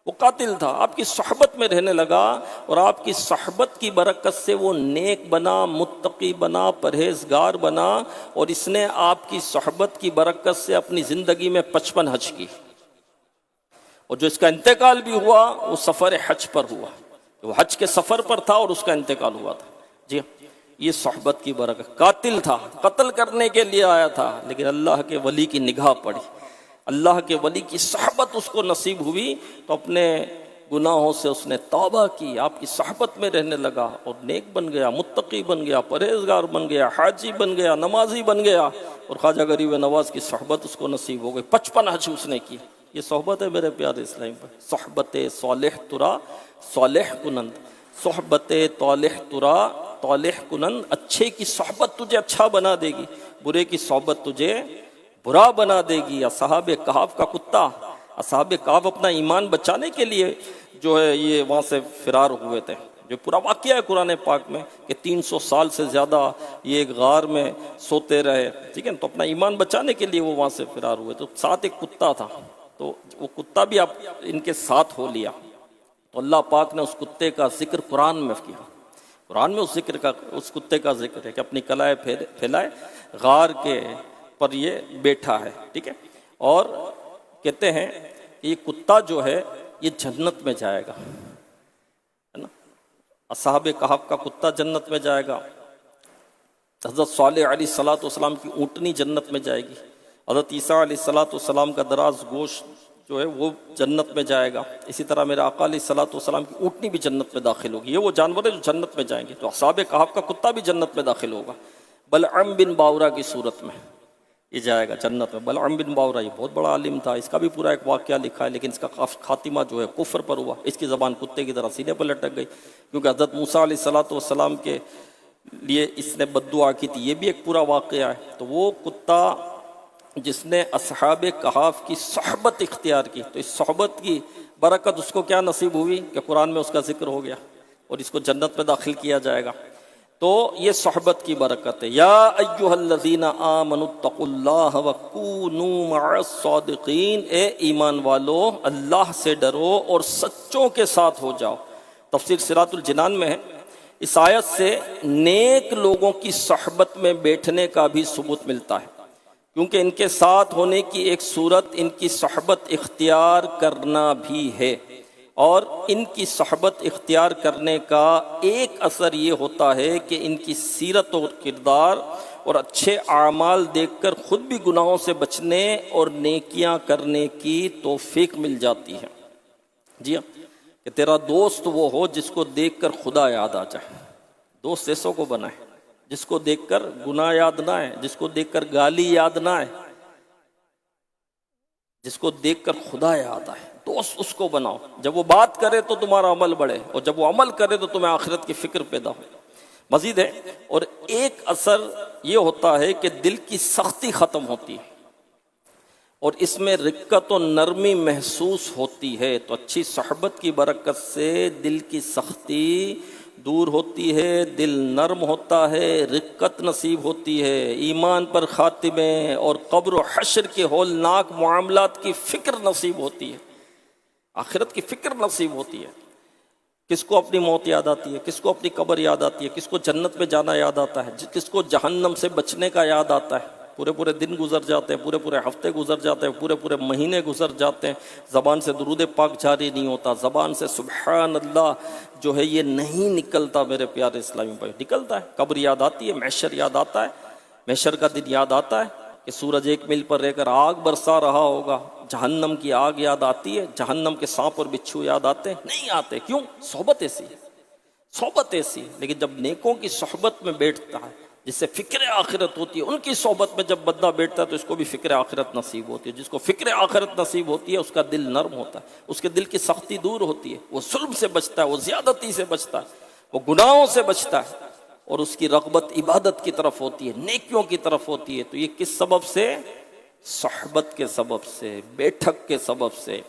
وہ قاتل تھا، آپ کی صحبت میں رہنے لگا، اور آپ کی صحبت کی برکت سے وہ نیک بنا، متقی بنا، پرہیزگار بنا، اور اس نے آپ کی صحبت کی برکت سے اپنی زندگی میں 55 حج کی، اور جو اس کا انتقال بھی ہوا وہ سفر حج پر ہوا، وہ حج کے سفر پر تھا اور اس کا انتقال ہوا تھا۔ جی یہ صحبت کی برکت، قاتل تھا، قتل کرنے کے لیے آیا تھا، لیکن اللہ کے ولی کی نگاہ پڑی، اللہ کے ولی کی صحبت اس کو نصیب ہوئی، تو اپنے گناہوں سے اس نے توبہ کی، آپ کی صحبت میں رہنے لگا، اور نیک بن گیا، متقی بن گیا، پرہیزگار بن گیا، حاجی بن گیا، نمازی بن گیا، اور خواجہ غریب نواز کی صحبت اس کو نصیب ہو گئی، 55 حج اس نے کی۔ یہ صحبت ہے میرے پیارے اسلام پر، صحبت صالح ترا صالح کنند، صحبت طالح ترا طالح کنند، اچھے کی صحبت تجھے اچھا بنا دے گی، برے کی صحبت تجھے برا بنا دے گی۔ اصحاب کہف کا کتا، اصحاب کہف اپنا ایمان بچانے کے لیے جو ہے یہ وہاں سے فرار ہوئے تھے، جو پورا واقعہ ہے قرآن پاک میں کہ 300 سال سے زیادہ یہ ایک غار میں سوتے رہے، ٹھیک ہے، تو اپنا ایمان بچانے کے لیے وہ وہاں سے فرار ہوئے، تو ساتھ ایک کتا تھا، تو وہ کتا بھی آپ ان کے ساتھ ہو لیا، تو اللہ پاک نے اس کتے کا ذکر قرآن میں کیا، قرآن میں اس کتے کا ذکر ہے کہ اپنی کلائیں پھیلائے، غار کے پر یہ بیٹھا ہے، ٹھیک ہے، اور کہتے ہیں کہ یہ کتا جو ہے یہ جنت میں جائے گا، ہے نا، اصحاب کہف کا کتا جنت میں جائے گا، حضرت صالح علیہ السلام کی اونٹنی جنت میں جائے گی، حضرت عیسیٰ علیہ السلام کا دراز گوشت جو ہے وہ جنت میں جائے گا، اسی طرح میرے آقا علیہ السلام کی اونٹنی بھی جنت میں داخل ہوگی، یہ وہ جانور ہیں جو جنت میں جائیں گے، تو اصحاب کہف کا کتا بھی جنت میں داخل ہوگا، بلعم بن باورا کی صورت میں یہ جائے گا جنت میں۔ بلعم بن باورا یہ بہت بڑا عالم تھا، اس کا بھی پورا ایک واقعہ لکھا ہے، لیکن اس کا خاتمہ جو ہے کفر پر ہوا، اس کی زبان کتے کی طرح سینے پر لٹک گئی، کیونکہ حضرت موسیٰ علیہ السلام کے لیے اس نے بد دعا کی تھی، یہ بھی ایک پورا واقعہ ہے۔ تو وہ کتا جس نے اصحاب کہف کی صحبت اختیار کی، تو اس صحبت کی برکت اس کو کیا نصیب ہوئی کہ قرآن میں اس کا ذکر ہو گیا اور اس کو جنت میں داخل کیا جائے گا، تو یہ صحبت کی برکت ہے۔ یا ایھا الذین آمنوا اتقوا اللہ وکونوا مع الصادقین، اے ایمان والو اللہ سے ڈرو اور سچوں کے ساتھ ہو جاؤ۔ تفسیر صراط الجنان میں ہے، اس آیت سے نیک لوگوں کی صحبت میں بیٹھنے کا بھی ثبوت ملتا ہے، کیونکہ ان کے ساتھ ہونے کی ایک صورت ان کی صحبت اختیار کرنا بھی ہے، اور ان کی صحبت اختیار کرنے کا ایک اثر یہ ہوتا ہے کہ ان کی سیرت اور کردار اور اچھے اعمال دیکھ کر خود بھی گناہوں سے بچنے اور نیکیاں کرنے کی توفیق مل جاتی ہے۔ جی ہاں، کہ تیرا دوست وہ ہو جس کو دیکھ کر خدا یاد آ جائے، دوست ایسوں کو بنائے جس کو دیکھ کر گناہ یاد نہ آئے، جس کو دیکھ کر گالی یاد نہ آئے، جس کو دیکھ کر خدا یاد آئے، دوست اس کو بناؤ، جب وہ بات کرے تو تمہارا عمل بڑھے، اور جب وہ عمل کرے تو تمہیں آخرت کی فکر پیدا ہو۔ مزید ہے، اور ایک اثر یہ ہوتا ہے کہ دل کی سختی ختم ہوتی ہے، اور اس میں رقت و نرمی محسوس ہوتی ہے، تو اچھی صحبت کی برکت سے دل کی سختی دور ہوتی ہے، دل نرم ہوتا ہے، رقت نصیب ہوتی ہے، ایمان پر خاتمے اور قبر و حشر کے ہولناک معاملات کی فکر نصیب ہوتی ہے، آخرت کی فکر نصیب ہوتی ہے۔ کس کو اپنی موت یاد آتی ہے، کس کو اپنی قبر یاد آتی ہے، کس کو جنت میں جانا یاد آتا ہے، کس کو جہنم سے بچنے کا یاد آتا ہے۔ پورے پورے دن گزر جاتے ہیں، پورے پورے ہفتے گزر جاتے ہیں، پورے پورے مہینے گزر جاتے ہیں، زبان سے درود پاک جاری نہیں ہوتا، زبان سے سبحان اللہ جو ہے یہ نہیں نکلتا۔ میرے پیارے اسلامی بھائی، نکلتا ہے، قبر یاد آتی ہے، محشر یاد آتا ہے، محشر کا دن یاد آتا ہے کہ سورج 1 میل پر رہ کر آگ برسا رہا ہوگا، جہنم کی آگ یاد آتی ہے، جہنم کے سانپ اور بچھو یاد آتے ہیں؟ نہیں آتے۔ کیوں؟ صحبت ایسی ہے، صحبت ایسی ہے۔ لیکن جب نیکوں کی صحبت میں بیٹھتا ہے، جس سے فکر آخرت ہوتی ہے، ان کی صحبت میں جب بندہ بیٹھتا ہے تو اس کو بھی فکر آخرت نصیب ہوتی ہے۔ جس کو فکر آخرت نصیب ہوتی ہے اس کا دل نرم ہوتا ہے، اس کے دل کی سختی دور ہوتی ہے، وہ ظلم سے بچتا ہے، وہ زیادتی سے بچتا ہے، وہ گناہوں سے بچتا ہے، اور اس کی رغبت عبادت کی طرف ہوتی ہے، نیکیوں کی طرف ہوتی ہے۔ تو یہ کس سبب سے؟ صحبت کے سبب سے، بیٹھک کے سبب سے۔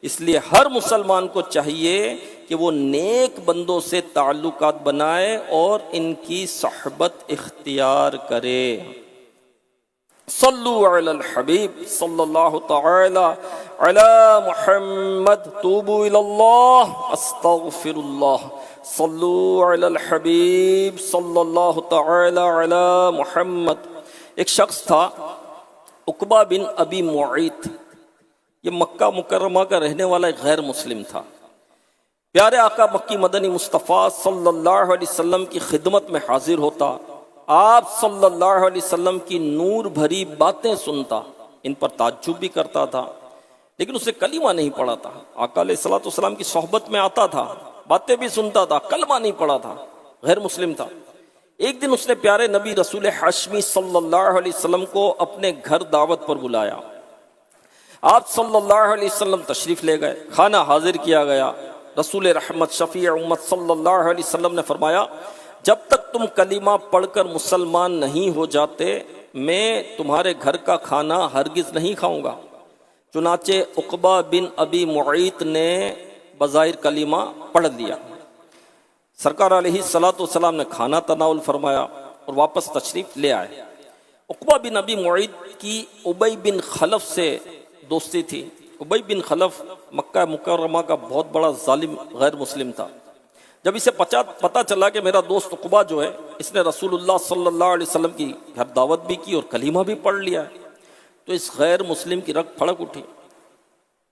اس لیے ہر مسلمان کو چاہیے کہ وہ نیک بندوں سے تعلقات بنائے اور ان کی صحبت اختیار کرے۔ صلو علی الحبیب صلی اللہ تعالی علی محمد توبوا الی اللہ استغفر اللہ صلو علی الحبیب صلی اللہ تعالی علی محمد۔ ایک شخص تھا عقبہ بن ابی معیط، یہ مکہ مکرمہ کا رہنے والا ایک غیر مسلم تھا۔ پیارے آقا مکی مدنی مصطفیٰ صلی اللہ علیہ وسلم کی خدمت میں حاضر ہوتا، آپ صلی اللہ علیہ وسلم کی نور بھری باتیں سنتا، ان پر تعجب بھی کرتا تھا، لیکن اسے کلمہ نہیں پڑھا تھا۔ آقا علیہ الصلوۃ والسلام کی صحبت میں آتا تھا، باتیں بھی سنتا تھا، کلمہ نہیں پڑھا تھا، غیر مسلم تھا۔ ایک دن اس نے پیارے نبی رسول ہاشمی صلی اللہ علیہ وسلم کو اپنے گھر دعوت پر بلایا۔ آپ صلی اللہ علیہ وسلم تشریف لے گئے، کھانا حاضر کیا گیا۔ رسول رحمت شفیع امت صلی اللہ علیہ وسلم نے فرمایا، جب تک تم کلمہ پڑھ کر مسلمان نہیں ہو جاتے میں تمہارے گھر کا کھانا ہرگز نہیں کھاؤں گا۔ چنانچہ عقبہ بن ابی معیط نے بظاہر کلمہ پڑھ لیا۔ سرکار علیہ الصلوۃ والسلام نے کھانا تناول فرمایا اور واپس تشریف لے آئے۔ عقبہ بن ابی معیط کی ابی بن خلف سے دوستی تھی۔ ابی بن خلف مکہ مکرمہ کا بہت بڑا ظالم غیر مسلم تھا۔ جب اسے پتہ چلا کہ میرا دوست عقبہ جو ہے اس نے رسول اللہ صلی اللہ علیہ وسلم کی گھر دعوت بھی کی اور کلمہ بھی پڑھ لیا ہے، تو اس غیر مسلم کی رگ پھڑک اٹھی۔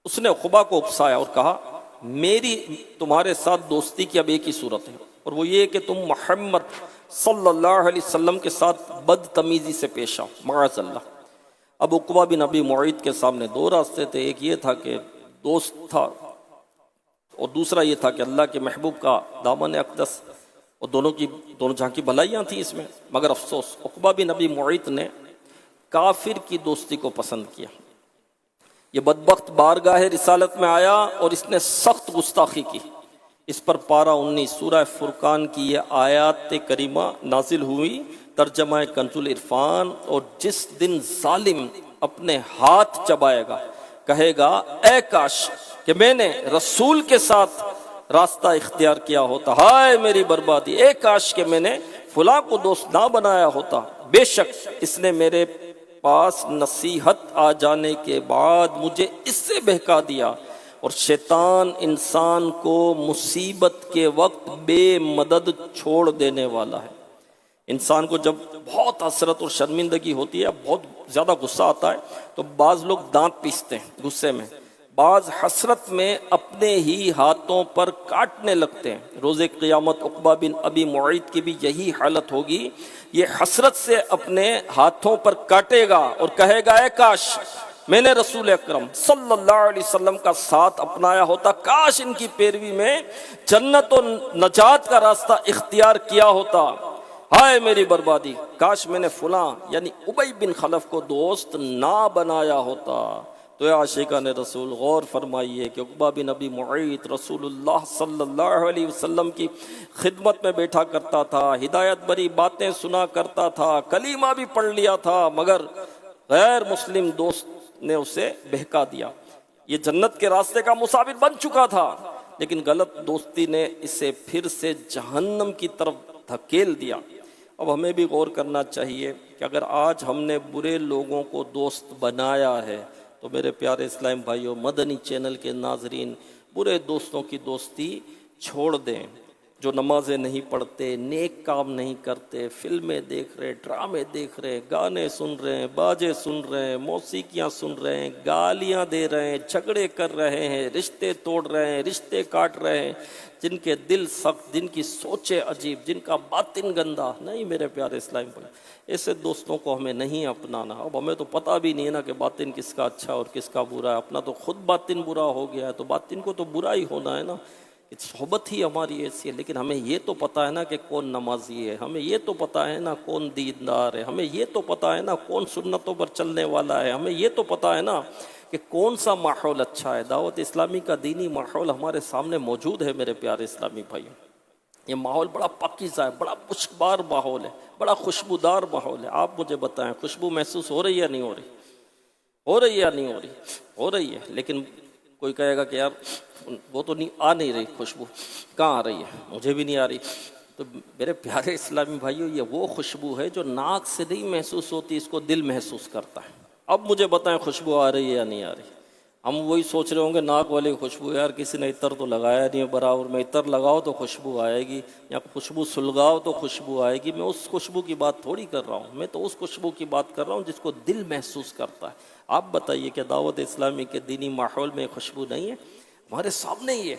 اس نے عقبہ کو اکسایا اور کہا، میری تمہارے ساتھ دوستی کی اب ایک ہی صورت ہے، اور وہ یہ کہ تم محمد صلی اللہ علیہ وسلم کے ساتھ بدتمیزی سے پیش آؤ، معاذ اللہ۔ اب عقبہ بن ابی معیط کے سامنے دو راستے تھے، ایک یہ تھا کہ دوست تھا اور دوسرا یہ تھا کہ اللہ کے محبوب کا دامن اقدس، اور دونوں جہاں کی بھلائیاں تھیں اس میں۔ مگر افسوس عقبہ بن ابی معیط نے کافر کی دوستی کو پسند کیا۔ یہ بدبخت بارگاہ رسالت میں آیا اور اس نے سخت گستاخی کی۔ اس پر پارہ 19 سورہ فرقان کی یہ آیات کریمہ نازل ہوئی، ترجمہ کنز العرفان۔ اور جس دن ظالم اپنے ہاتھ چبائے گا، کہے گا اے کاش کہ میں نے رسول کے ساتھ راستہ اختیار کیا ہوتا، ہائے میری بربادی، اے کاش کہ میں نے فلاں کو دوست نہ بنایا ہوتا، بے شک اس نے میرے پاس نصیحت آ جانے کے بعد مجھے اس سے بہکا دیا۔ اور شیطان انسان کو مصیبت کے وقت بے مدد چھوڑ دینے والا ہے۔ انسان کو جب بہت حسرت اور شرمندگی ہوتی ہے، بہت زیادہ غصہ آتا ہے، تو بعض لوگ دانت پیستے ہیں غصے میں، بعض حسرت میں اپنے ہی ہاتھوں پر کاٹنے لگتے ہیں۔ روز قیامت عقبہ بن ابی معیط کی بھی یہی حالت ہوگی، یہ حسرت سے اپنے ہاتھوں پر کاٹے گا اور کہے گا اے کاش میں نے رسول اکرم صلی اللہ علیہ وسلم کا ساتھ اپنایا ہوتا، کاش ان کی پیروی میں جنت و نجات کا راستہ اختیار کیا ہوتا، ہائے میری بربادی، کاش میں نے فلاں یعنی ابی بن خلف کو دوست نہ بنایا ہوتا۔ تو اے عاشقان رسول، غور فرمائیے کہ عقبہ بن ابی معیط رسول اللہ صلی اللہ علیہ وسلم کی خدمت میں بیٹھا کرتا تھا، ہدایت بری باتیں سنا کرتا تھا، کلمہ بھی پڑھ لیا تھا، مگر غیر مسلم دوست نے اسے بہکا دیا۔ یہ جنت کے راستے کا مسافر بن چکا تھا، لیکن غلط دوستی نے اسے پھر سے جہنم کی طرف دھکیل دیا۔ اب ہمیں بھی غور کرنا چاہیے کہ اگر آج ہم نے برے لوگوں کو دوست بنایا ہے تو میرے پیارے اسلام بھائیوں، مدنی چینل کے ناظرین، برے دوستوں کی دوستی چھوڑ دیں۔ جو نمازیں نہیں پڑھتے، نیک کام نہیں کرتے، فلمیں دیکھ رہے، ڈرامے دیکھ رہے، گانے سن رہے ہیں، باجے سن رہے ہیں، موسیقیاں سن رہے ہیں، گالیاں دے رہے ہیں، جھگڑے کر رہے ہیں، رشتے توڑ رہے ہیں، رشتے کاٹ رہے ہیں، جن کے دل سخت، جن کی سوچیں عجیب، جن کا باطن گندا، نہیں میرے پیارے اسلام بھائی، ایسے دوستوں کو ہمیں نہیں اپنانا۔ اب ہمیں تو پتہ بھی نہیں ہے نا کہ باطن کس کا اچھا اور کس کا برا ہے، اپنا تو خود باطن برا ہو گیا ہے، تو باطن کو تو برا ہی ہونا ہے نا، صحبت ہی ہماری ایسی ہے۔ لیکن ہمیں یہ تو پتہ ہے نا کہ کون نمازی ہے، ہمیں یہ تو پتہ ہے نا کون دیندار ہے، ہمیں یہ تو پتہ ہے نا کون سنتوں پر چلنے والا ہے، ہمیں یہ تو پتہ ہے نا کہ کون سا ماحول اچھا ہے۔ دعوت اسلامی کا دینی ماحول ہمارے سامنے موجود ہے میرے پیارے اسلامی بھائیوں۔ یہ ماحول بڑا پاکیزہ ہے، بڑا مشکبار ماحول ہے، بڑا خوشبودار ماحول ہے۔ آپ مجھے بتائیں، خوشبو محسوس ہو رہی ہے یا نہیں ہو رہی؟ ہو رہی ہے یا نہیں ہو رہی؟ ہو رہی ہے، لیکن کوئی کہے گا کہ یار وہ تو نہیں آ نہیں رہی خوشبو، کہاں آ رہی ہے؟ مجھے بھی نہیں آ رہی، تو میرے پیارے اسلامی بھائیوں، یہ وہ خوشبو ہے جو ناک سے نہیں محسوس ہوتی، اس کو دل محسوس کرتا ہے۔ اب مجھے بتائیں خوشبو آ رہی ہے یا نہیں آ رہی؟ ہم وہی سوچ رہے ہوں گے ناک والی خوشبو، یار کسی نے عطر تو لگایا نہیں ہے برابر میں، عطر لگاؤ تو خوشبو آئے گی، یا خوشبو سلگاؤ تو خوشبو آئے گی۔ میں اس خوشبو کی بات تھوڑی کر رہا ہوں، میں تو اس خوشبو کی بات کر رہا ہوں جس کو دل محسوس کرتا ہے۔ آپ بتائیے کہ دعوت اسلامی کے دینی ماحول میں خوشبو نہیں ہے؟ ہمارے سامنے ہی ہے،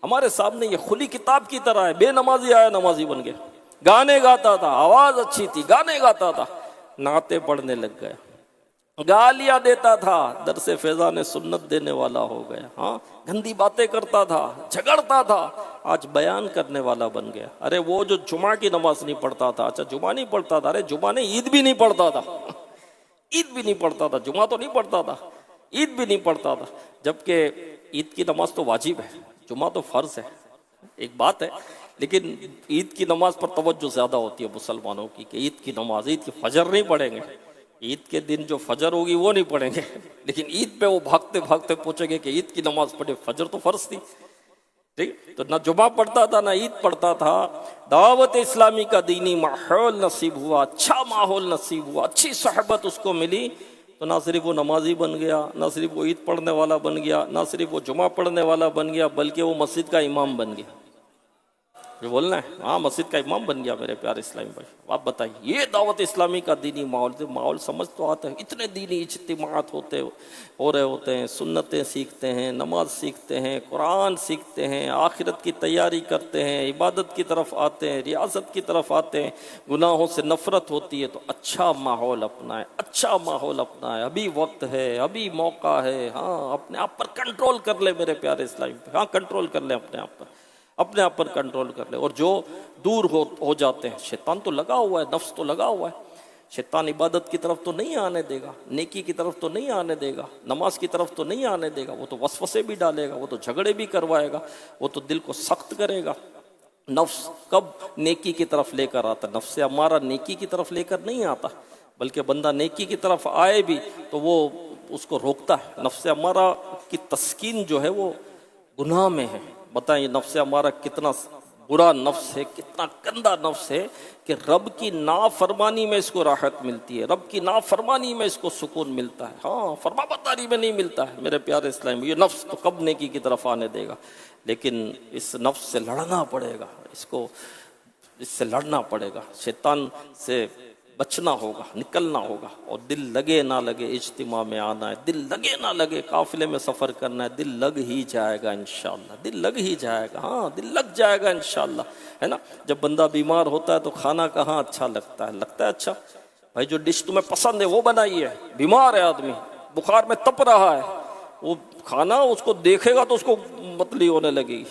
ہمارے سامنے یہ کھلی کتاب کی طرح ہے۔ بے نمازی آیا نمازی بن گیا، گانے گاتا تھا، آواز اچھی تھی، گانے گاتا تھا، نعتیں پڑھنے لگ گیا، گالیاں دیتا تھا، درس فیضان سنت دینے والا ہو گیا، ہاں گندی باتیں کرتا تھا، جھگڑتا تھا، آج بیان کرنے والا بن گیا۔ ارے وہ جو جمعہ کی نماز نہیں پڑھتا تھا، اچھا جمعہ نہیں پڑھتا تھا، ارے جمعہ نہیں عید بھی نہیں پڑھتا تھا، عید بھی نہیں پڑھتا تھا، جمعہ تو نہیں پڑھتا تھا، عید بھی نہیں پڑھتا تھا، جبکہ عید کی نماز تو واجب ہے، جمعہ تو فرض ہے، ایک بات ہے، لیکن عید کی نماز پر توجہ زیادہ ہوتی ہے مسلمانوں کی کہ عید کی نماز، عید کی فجر نہیں پڑھیں گے، عید کے دن جو فجر ہوگی وہ نہیں پڑھیں گے، لیکن عید پہ وہ بھاگتے بھاگتے پوچھیں گے کہ عید کی نماز پڑھے، فجر تو فرض تھی، ٹھیک؟ تو نہ جمعہ پڑھتا تھا نہ عید پڑھتا تھا۔ دعوت اسلامی کا دینی ماحول نصیب ہوا، اچھا ماحول نصیب ہوا، اچھی صحبت اس کو ملی، تو نہ صرف وہ نمازی بن گیا، نہ صرف وہ عید پڑھنے والا بن گیا، نہ صرف وہ جمعہ پڑھنے والا بن گیا، بلکہ وہ مسجد کا امام بن گیا۔ جو بولنا ہے، ہاں مسجد کا امام بن گیا میرے پیارے اسلامی بھائی۔ آپ بتائیے، یہ دعوت اسلامی کا دینی ماحول سمجھ تو آتا ہے؟ اتنے دینی اجتماعات ہو رہے ہوتے ہیں، سنتیں سیکھتے ہیں، نماز سیکھتے ہیں، قرآن سیکھتے ہیں، آخرت کی تیاری کرتے ہیں، عبادت کی طرف آتے ہیں، ریاضت کی طرف آتے ہیں، گناہوں سے نفرت ہوتی ہے، تو اچھا ماحول اپنائیں، اچھا ماحول اپنائیں، ابھی وقت ہے، ابھی موقع ہے، ہاں اپنے آپ پر کنٹرول کر لیں میرے پیارے اسلامی بھائی، ہاں کنٹرول کر لیں اپنے آپ پر، اپنے آپ پر کنٹرول کر لے۔ اور جو دور ہو جاتے ہیں، شیطان تو لگا ہوا ہے، نفس تو لگا ہوا ہے، شیطان عبادت کی طرف تو نہیں آنے دے گا، نیکی کی طرف تو نہیں آنے دے گا، نماز کی طرف تو نہیں آنے دے گا، وہ تو وسوسے بھی ڈالے گا، وہ تو جھگڑے بھی کروائے گا، وہ تو دل کو سخت کرے گا۔ نفس کب نیکی کی طرف لے کر آتا؟ نفس ہمارا نیکی کی طرف لے کر نہیں آتا، بلکہ بندہ نیکی کی طرف آئے بھی تو وہ اس کو روکتا ہے۔ نفس ہمارا کی تسکین جو ہے وہ گناہ میں ہے۔ بتائیں نفس ہمارا کتنا برا نفس ہے، کتنا گندا نفس ہے کہ رب کی نافرمانی میں اس کو راحت ملتی ہے، رب کی نافرمانی میں اس کو سکون ملتا ہے، ہاں فرما برداری میں نہیں ملتا ہے میرے پیارے اسلام۔ یہ نفس تو کب نیکی کی طرف آنے دے گا؟ لیکن اس نفس سے لڑنا پڑے گا، اس سے لڑنا پڑے گا، شیطان سے بچنا ہوگا، نکلنا ہوگا، اور دل لگے نہ لگے اجتماع میں آنا ہے، دل لگے نہ لگے قافلے میں سفر کرنا ہے، دل لگ ہی جائے گا انشاءاللہ، دل لگ ہی جائے گا، ہاں دل لگ جائے گا انشاءاللہ، ہے نا؟ جب بندہ بیمار ہوتا ہے تو کھانا کہاں اچھا لگتا ہے اچھا بھائی جو ڈش تمہیں پسند ہے وہ بنائیے، بیمار ہے آدمی، بخار میں تپ رہا ہے، وہ کھانا اس کو دیکھے گا تو اس کو متلی ہونے لگے گی،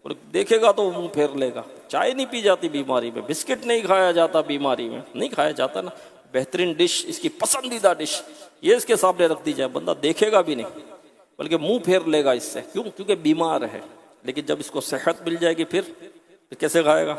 اور دیکھے گا تو منہ پھیر لے گا۔ چائے نہیں پی جاتی بیماری میں، بسکٹ نہیں کھایا جاتا بیماری میں، نہیں کھایا جاتا نا۔ بہترین ڈش، اس کی پسندیدہ ڈش یہ اس کے سامنے رکھ دی جائے، بندہ دیکھے گا بھی نہیں بلکہ منہ پھیر لے گا اس سے، کیونکہ بیمار ہے۔ لیکن جب اس کو صحت مل جائے گی پھر کیسے کھائے گا؟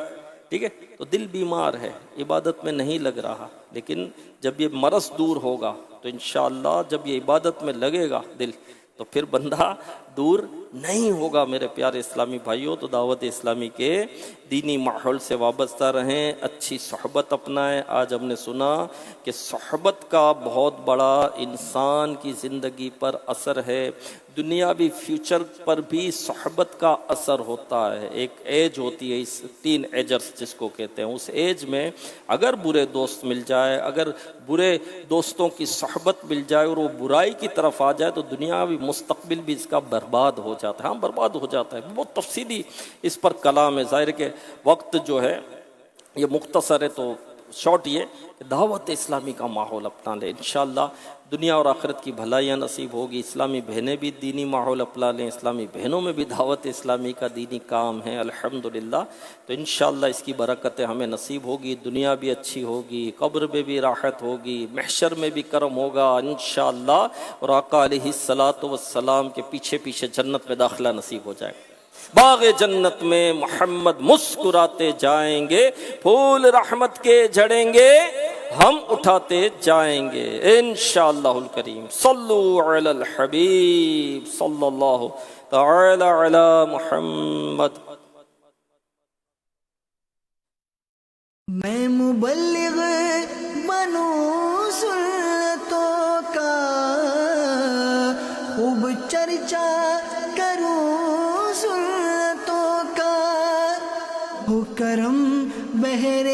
ٹھیک ہے، تو دل بیمار ہے، عبادت میں نہیں لگ رہا، لیکن جب یہ مرض دور ہوگا تو انشاءاللہ جب یہ عبادت میں لگے گا دل، تو پھر بندہ دور نہیں ہوگا میرے پیارے اسلامی بھائیوں۔ تو دعوت اسلامی کے دینی ماحول سے وابستہ رہیں، اچھی صحبت اپنائیں۔ آج ہم نے سنا کہ صحبت کا بہت بڑا انسان کی زندگی پر اثر ہے، دنیاوی فیوچر پر بھی صحبت کا اثر ہوتا ہے۔ ایک ایج ہوتی ہے، اس ٹین ایجرز جس کو کہتے ہیں، اس ایج میں اگر برے دوست مل جائے، اگر برے دوستوں کی صحبت مل جائے اور وہ برائی کی طرف آ جائے تو دنیاوی مستقبل بھی اس کا برباد ہو جاتا ہے، ہاں برباد ہو جاتا ہے۔ بہت تفصیلی اس پر کلام ہے، ظاہر کہ وقت جو ہے یہ مختصر ہے، تو شارٹ یہ کہ دعوت اسلامی کا ماحول اپنا لیں، انشاءاللہ دنیا اور آخرت کی بھلائیاں نصیب ہوگی۔ اسلامی بہنیں بھی دینی ماحول اپنا لیں، اسلامی بہنوں میں بھی دعوت اسلامی کا دینی کام ہے الحمدللہ، تو انشاءاللہ اس کی برکتیں ہمیں نصیب ہوگی، دنیا بھی اچھی ہوگی، قبر میں بھی راحت ہوگی، محشر میں بھی کرم ہوگا انشاءاللہ، اور آقا علیہ الصلوۃ والسلام کے پیچھے پیچھے جنت میں داخلہ نصیب ہو جائے گا۔ باغ جنت میں محمد مسکراتے جائیں گے، پھول رحمت کے جھڑیں گے، ہم اٹھاتے جائیں گے انشاءاللہ الکریم۔ صلو علی الحبیب صلی اللہ تعالی علی محمد۔ میں مبلغ بنوں سنتوں کا، خوب چرچا کروں سنتوں کا، ہو کرم بہر